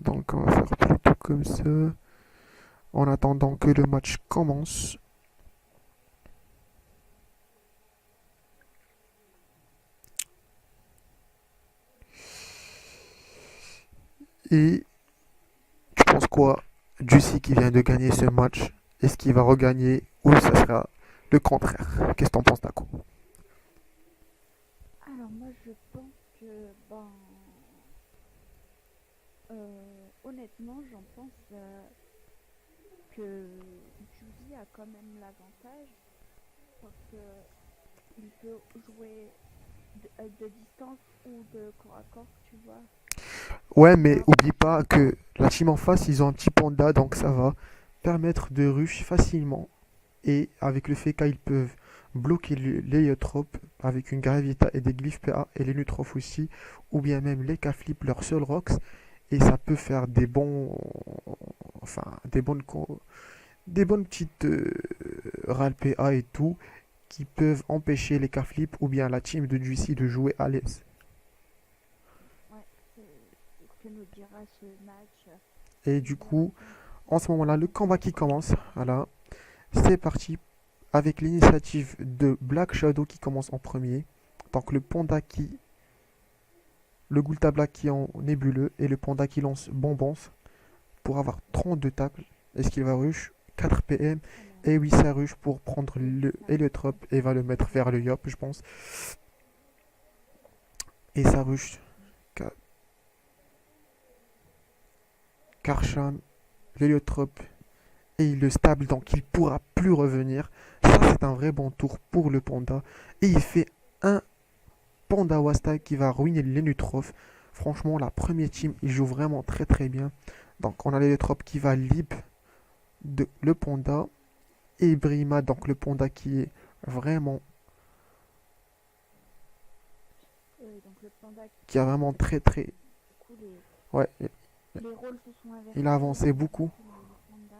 Donc on va faire plutôt comme ça. En attendant que le match commence. Et tu penses quoi? Juicy qui vient de gagner ce match, est-ce qu'il va regagner ou ça sera le contraire? Qu'est-ce que t'en penses, Taco? Alors moi je pense que honnêtement j'en pense que Judy a quand même l'avantage parce que il peut jouer de distance ou de corps à corps, tu vois. Ouais, mais Alors, oublie pas que la team en face, ils ont un petit panda, donc ça va permettre de rush facilement. Et avec le FK, ils peuvent bloquer l'Heliotrope avec une Gravita et des glyphes PA et les Nutrophes aussi, ou bien même les K-Flip, leur seul Rocks. Et ça peut faire des bons. Enfin, des bonnes petites RAL PA et tout, qui peuvent empêcher les K-Flip ou bien la team de Juicy de jouer à l'aise. ouais, c'est ce que nous dira ce match. Et On du verra coup, bien en ce moment-là, le comment ça combat va qui se passer. commence, voilà, c'est parti avec l'initiative de Black Shadow qui commence en premier. Donc le panda qui, le Gulta Black qui est en nébuleux et le panda qui lance Bonbons pour avoir 32 tacles. Est-ce qu'il va rush 4 PM? Alors, Et oui, ça rush pour prendre oui, le ça Heliotrope et va le mettre va. vers le Yop, je pense. Et ça rush Karsham, l'Heliotrope et il le stable donc il pourra plus revenir. Ça c'est un vrai bon tour pour le panda. Et il fait un panda Wasta qui va ruiner l'Enutrof. Franchement la première team il joue vraiment très très bien. Donc on a l'Heliotrope qui va lib de le panda et Brima donc le panda qui est vraiment Donc le panda qui a qui, vraiment très très du coup, ouais les rôles se sont il a inversés. avancé Et du beaucoup. coup, le panda.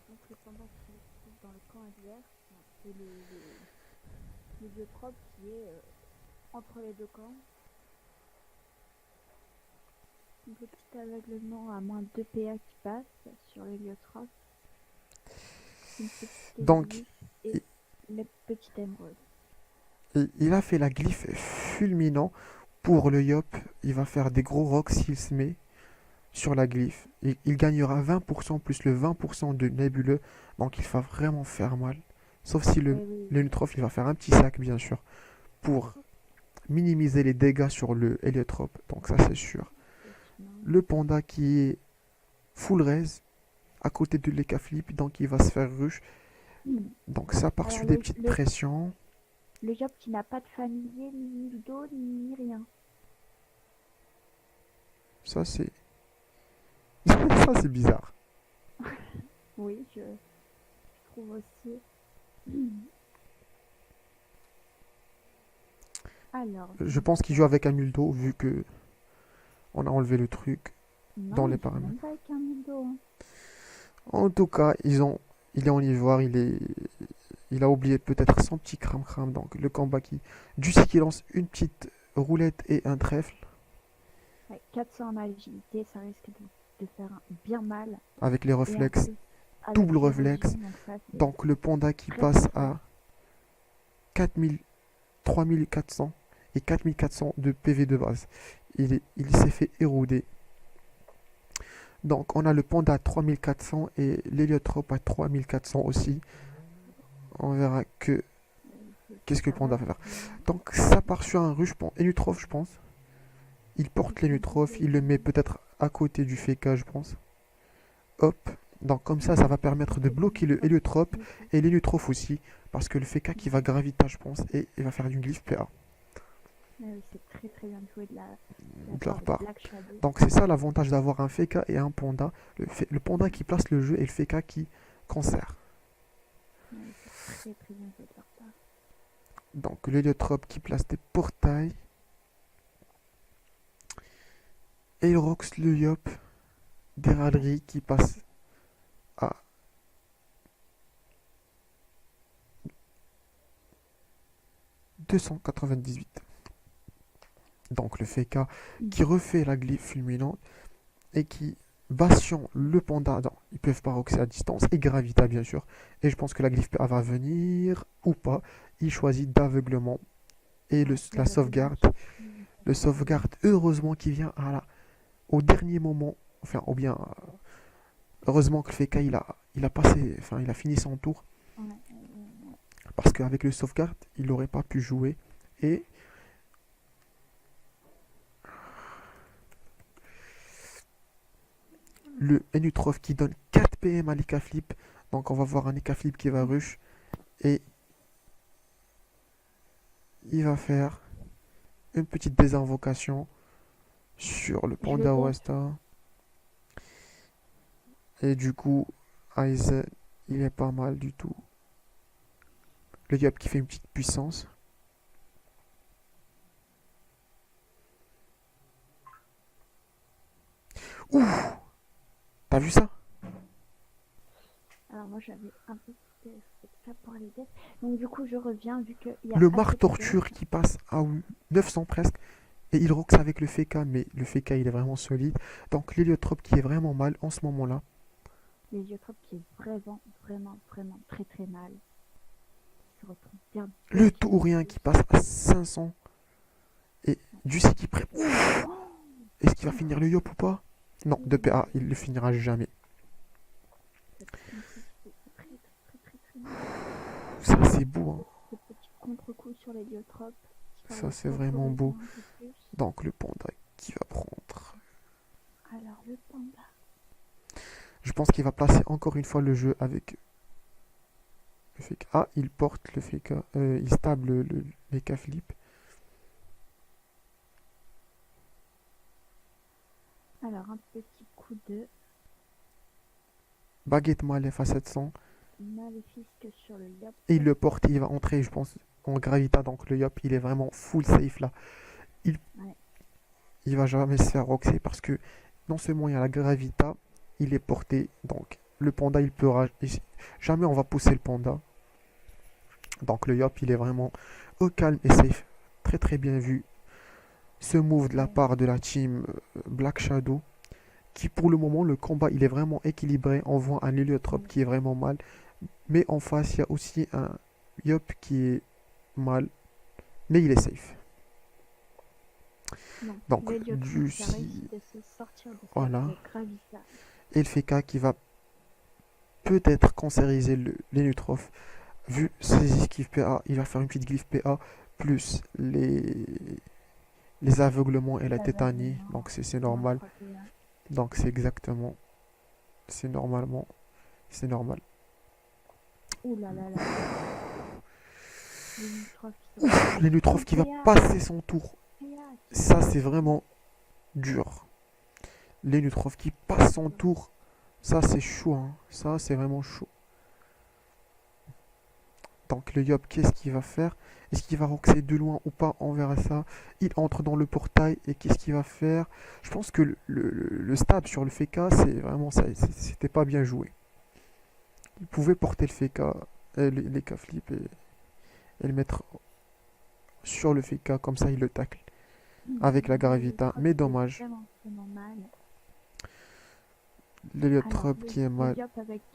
Donc le panda qui se trouve dans le camp adverse, et le vieux trope qui est entre les deux camps. Un petit aveuglement à moins 2 PA qui passe sur l'héliotrope, une petite Donc glyphe et le petit émeraude. il a fait la glyphe fulminant pour le Yop. Il va faire des gros rocks s'il se met sur la glyphe. Il gagnera 20% plus le 20% de nébuleux. Donc il va vraiment faire mal. Sauf si Oui, oui, le Nutrof, il va faire un petit sac, bien sûr, pour minimiser les dégâts sur le Héliotrope. Donc ça, c'est sûr. effectivement. Le panda qui est full res, à côté de l'Eka Flip, donc il va se faire rush. Donc ça part Alors sur des petites pressions. le job qui n'a pas de familier, ni de dos, ni rien. Ça, c'est... ça, c'est bizarre. Oui, je trouve aussi. Alors, Je donc, pense qu'il joue avec un Muldo, vu que on a enlevé le truc dans non, les il joue même paramètres. pas avec un mildo. Hein. En tout cas, il est en ivoire, il a oublié peut-être son petit cram-cram. Donc le combat qui... Juicy qui lance une petite roulette et un trèfle Ouais, 400 en agilité, ça risque de faire bien mal. avec les Et en réflexes, plus, avec double réflexe. l'érosion, donc ça, c'est Donc le panda qui très très passe fort. à 4000, 3400 et 4400 de PV de base. Il s'est fait éroder. Donc on a le panda à 3400 et l'héliotrope à 3400 aussi. On verra que qu'est-ce que le Ça va panda va faire. faire mal. Donc ça part sur un rush, Enutrof je pense. Il Il porte semble l'Enutrof, il le met que peut-être à côté du FK je pense. Hop. Donc comme ça va permettre de c'est bloquer le l'héliotrophe héliotrope qui joue. et l'héliotrope aussi. Parce que le FK qui va gravita je pense et il va faire du glyph PA Mais oui, c'est très très bien joué de la de part leur de part. Black Shadow. Donc c'est ça l'avantage d'avoir un FK et un panda. Le panda qui place le jeu et le FK qui conserve. Ouais, c'est très très bien joué de leur part. Donc l'héliotrope qui place des portails. Ailrox le Yop, des râleries qui passent à 298. Donc le Feka qui refait la glyphe fulminante et qui Bastion, le panda, non, ils peuvent pas roxer à distance, et Gravita bien sûr. Et je pense que la glyphe PA va venir ou pas. Il choisit d'aveuglement et la sauvegarde. Le sauvegarde, heureusement, qui vient au dernier moment. Enfin, ou bien, heureusement que le Feka il a passé, enfin, il a fini son tour. Parce qu'avec le sauvegarde, il n'aurait pas pu jouer. Et le Enutrof qui donne 4 PM à l'Eka Flip. Donc on va voir un Eka Flip qui va rush. Et il va faire une petite désinvocation sur le Panda Westa. Et du coup, Aizen, il est pas mal du tout. Le Yop qui fait une petite puissance. Ouh! T'as vu ça? Alors moi j'avais un peu ça pour les dettes. Donc du coup je reviens vu que il y a Le Marc Torture qui passe à 900 presque. Et il roxe avec le Feka, mais le Feka il est vraiment solide. Donc l'héliotrope qui est vraiment mal en ce moment-là. L'héliotrope qui est vraiment très très mal. Il se retrouve bien. Le Taurien qui passe à 500. Et Ducey qui prend. Est-ce qu'il va finir le Yop ou pas? Non, 2 PA, il le finira jamais. Ça c'est beau, hein. Ce petit contre-coup sur l'héliotrope. Ça c'est vraiment beau. Donc le panda qui va prendre. Alors le panda. Je pense qu'il va placer encore une fois le jeu avec le Feka. Ah, il porte le Feka. Il stable le Mecha Flip. Alors un petit coup de Baguette Malef à 700. Maléfique sur le Yop. Et il le porte, il va entrer, je pense, en Gravita. Donc le Yop, il est vraiment full safe là. Il va jamais se faire roxer parce que non seulement il y a la Gravita, il est porté. Donc le panda, il peut jamais on va pousser le panda. Donc le Yop, il est vraiment au calme et safe. Très très bien vu. Ce move de la part de la team Black Shadow. Qui pour le moment, le combat, il est vraiment équilibré. On voit un héliotrope qui est vraiment mal. Mais en face, il y a aussi un Yop qui est mal. Mais il est safe. Donc, Juicy. Voilà. Et le Feka qui va peut-être cancériser l'Enutrof. Vu ses esquives PA, il va faire une petite glyphe PA plus les aveuglements et la tétanie. Donc c'est normal. Donc c'est exactement. C'est normalement. C'est normal. Ouh là là là. L'Enutrof qui va passer son tour. Ça c'est vraiment dur. L'Enutrof qui passe son tour. Ça c'est chaud. Hein. Ça c'est vraiment chaud. Donc le Yop, qu'est-ce qu'il va faire? Est-ce qu'il va roxer de loin ou pas? On verra ça. Il entre dans le portail et qu'est-ce qu'il va faire? Je pense que le stab sur le Feka, c'est vraiment ça. C'était pas bien joué. Il pouvait porter le Feka, les K-flip et le mettre sur le Feka, comme ça il le tacle. Avec la Gravita, mais dommage. L'héliotrope qui est mal.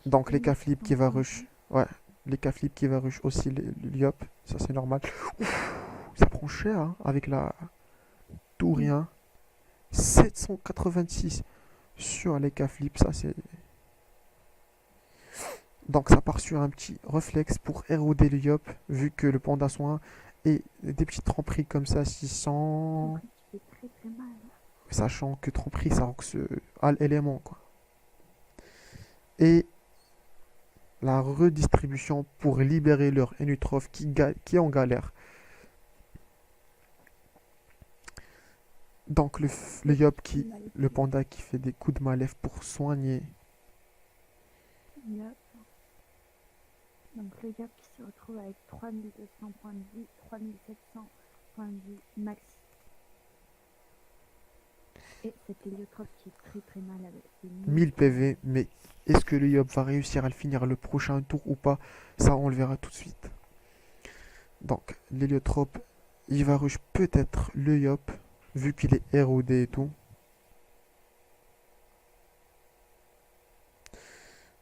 Donc les K-flip qui va rush. Ouais. Les K-flip qui va rush aussi le Yop, ça c'est normal. Ouf, ça prend cher hein, avec la tout rien. 786 sur les K-flip, ça c'est. Donc ça part sur un petit réflexe pour éroder le Yop, vu que le panda soin et des petites tromperies comme ça, 600. Sachant que tromperie ça roxe à l'élément quoi. Et la redistribution pour libérer leur Enutrof qui est en galère. Donc le Yop le panda qui fait des coups de malef pour soigner. Yop. Donc le Yop qui se retrouve avec 3200 points de vie, 3700 points de vie max. Et cet héliotrope qui est très très mal avec ses 1000 PV. PV, mais est-ce que le Yop va réussir à le finir le prochain tour ou pas? Ça, on le verra tout de suite. Donc, l'héliotrope, il va rush peut-être le Yop, vu qu'il est érodé et tout.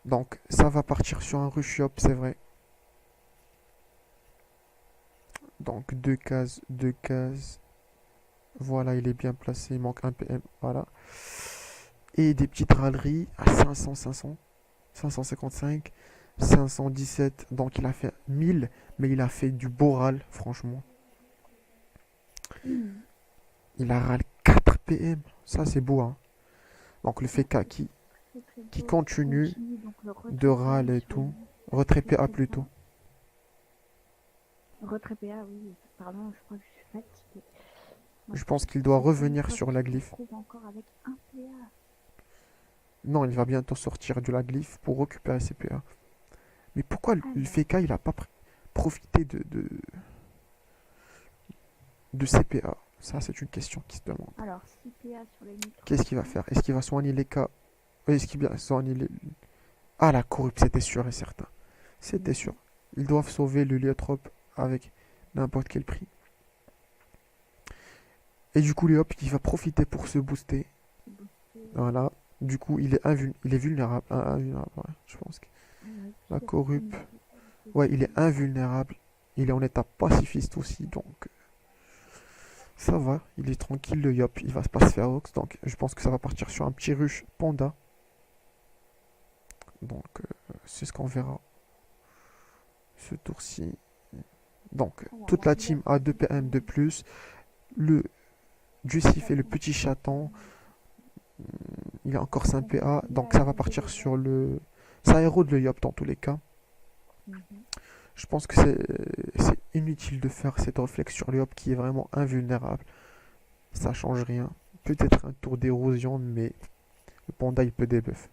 Donc, ça va partir sur un rush Yop, c'est vrai. Donc, deux cases, deux cases. Voilà, il est bien placé, il manque un PM, voilà. Et des petites râleries à 500, 500, 555, 517. Donc, il a fait 1000, mais il a fait du beau râle, franchement. Il a râle 4 PM. Ça, c'est beau, hein. Donc, le fait Très très qui beau. continue Continue donc le de retrait râle PA et sur tout. lui. Retrait Très PA très plutôt. bien. Retrait PA, oui. Pardon, je crois que je suis fatiguée. Je Donc, pense qu'il doit cet revenir héliotrope sur la qui se glyphe. retrouve encore avec un PA. Non, il va bientôt sortir de la glyphe pour récupérer ses PA. Mais pourquoi le Alors, FK il a pas profité de ses PA? Ça, c'est une question qui se demande. alors 6 PA sur les Qu'est-ce qu'il va nitrofiles. faire? Est-ce qu'il va soigner les cas? Est-ce qu'il va soigner les... Ah, la corrupte, c'était sûr et certain. C'était sûr. Ils doivent sauver le Liotrope avec n'importe quel prix. Et du coup, Léop, il va profiter pour se booster. Voilà. Du coup, il est vulnérable. Invulnérable, ouais, je pense que la corrupte... Ouais, il est invulnérable. Il est en état pacifiste aussi, donc ça va. Il est tranquille, le Yop. Il va pas se faire Ox, donc je pense que ça va partir sur un petit rush panda. Donc, c'est ce qu'on verra ce tour-ci. Donc, toute la team a 2 PM de plus. Le Juicy fait le petit chaton. Il a encore 5 PA. Donc, ça va partir sur le... Ça érode le Yop dans tous les cas. Je pense que c'est inutile de faire cette réflexe sur le Hop qui est vraiment invulnérable. Ça change rien. Peut-être un tour d'érosion, mais le panda il peut debuff.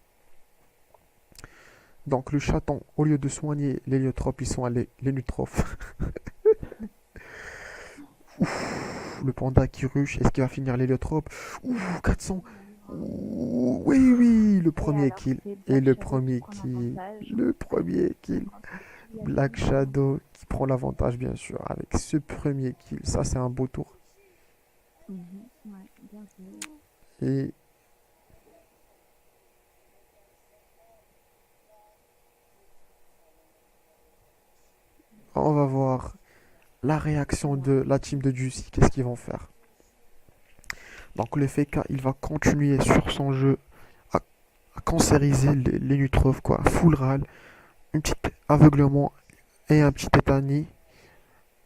Donc le chaton, au lieu de soigner l'héliotrope, ils sont allés l'héliotropes. Le panda qui rush, est-ce qu'il va finir l'héliotrope? Ouh, 400. Ouh, oui, oui, le premier kill. Et le premier kill. Le premier kill. Black Shadow qui prend l'avantage bien sûr avec ce premier kill. Ça c'est un beau tour. Et on va voir la réaction de la team de Juicy. Qu'est-ce qu'ils vont faire? Donc le FK il va continuer sur son jeu à cancériser les Nutrov quoi. Full râle, une petite aveuglement et un petit tétanie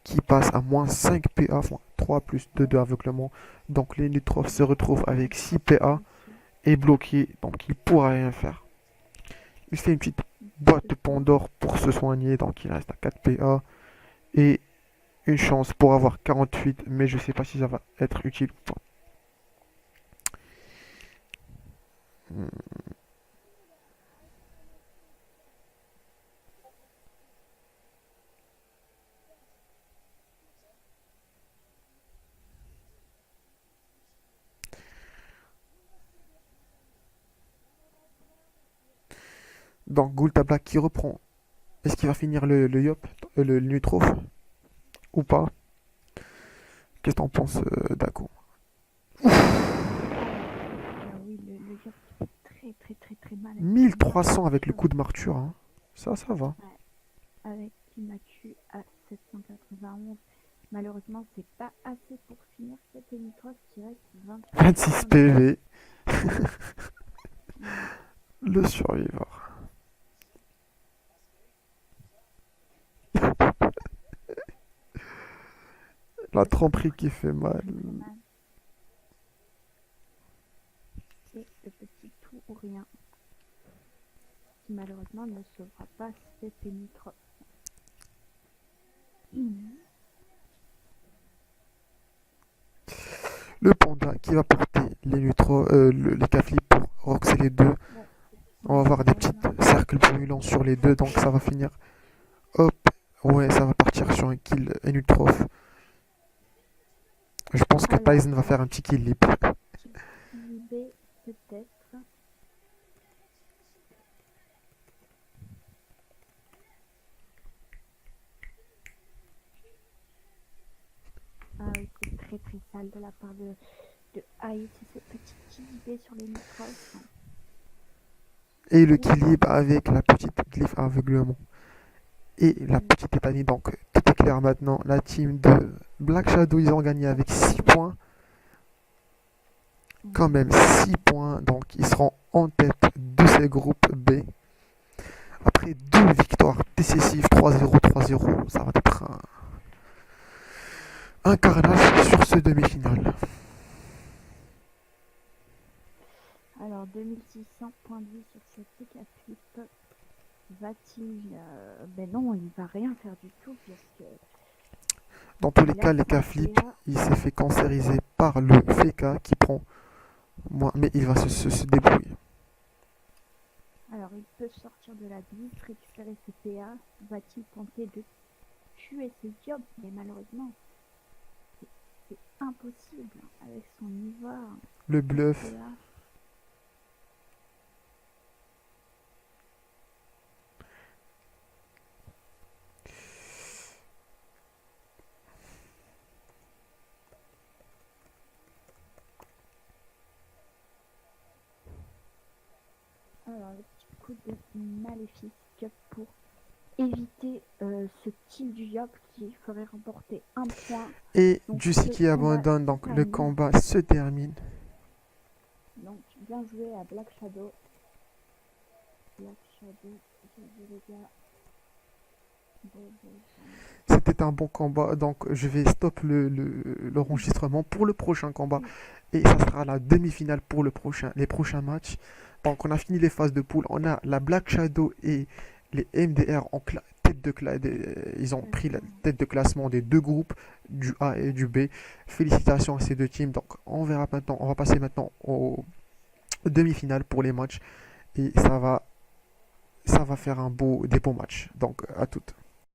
qui passe à moins 5 PA, enfin 3 plus 2 de aveuglement. Donc les Nutrov se retrouvent avec 6 PA et bloqué, donc il pourra rien faire. Il fait une petite boîte de Pandore pour se soigner, donc il reste à 4 PA et une chance pour avoir 48, mais je sais pas si ça va être utile ou pas. Donc Gulta Black qui reprend. Est-ce qu'il va finir le Yop, le Nutro ou pas? Qu'est-ce que t'en penses, Dako? Oui, le Yop fait très très très mal. 1300 avec le coup de marture, hein. Ça va. Ouais. Avec Timacu à 791. Malheureusement, c'est pas assez pour finir cette hélitrope qui reste 26 PV. Le survivor. La tromperie qui fait mal. Et le petit tout ou rien qui malheureusement ne sauvera pas cette hélitrope. Le panda qui va porter les caflis pour roxer les deux. On va avoir des petits cercles brûlants sur les deux, donc ça va finir. Hop, ouais, ça va partir sur un kill Enutrof. Je pense que Tyson va faire un petit kill libre. peut-être. Ah oui, c'est très très sale de la part de Ice et cette petite idée sur les micros. Et le équilibre avec la petite glyphe aveuglement. Et la Oui. petite tétanie. Donc, tout est clair maintenant. La team de Black Shadow, ils ont gagné avec 6 points. Quand même 6 points. Donc, ils seront en tête de ces groupes B. Après 2 victoires décisives, 3-0, 3-0, ça va être un carnage sur ce demi-finale. Alors 2600 points de vie sur cette équipe. Va-t-il... Ben non, il va rien faire du tout puisque Dans tous les il a cas, les cas son flip, PA. il s'est fait cancériser par le FK qui prend moins, mais il va se débrouiller. Alors il peut sortir de la glisse, récupérer ses PA. Va-t-il tenter de tuer ses jobs? Mais malheureusement, c'est impossible avec son ivoire. Le bluff. PA. Alors le petit coup de maléfique pour éviter ce kill du Yop qui ferait remporter un point. Et Donc, Juicy qui abandonne, donc le combat se termine. Donc bien joué à Black Shadow. Black Shadow, j'ai vu les gars. C'était un bon combat, donc je vais stop l'enregistrement pour le prochain combat. Et ça sera la demi-finale pour les prochains matchs. Donc on a fini les phases de poule. On a la Black Shadow et les MDR en ils ont pris la tête de classement des deux groupes, du A et du B. Félicitations à ces deux teams. Donc on va passer maintenant aux demi-finales pour les matchs. Et ça va faire des beaux matchs. Donc à toutes.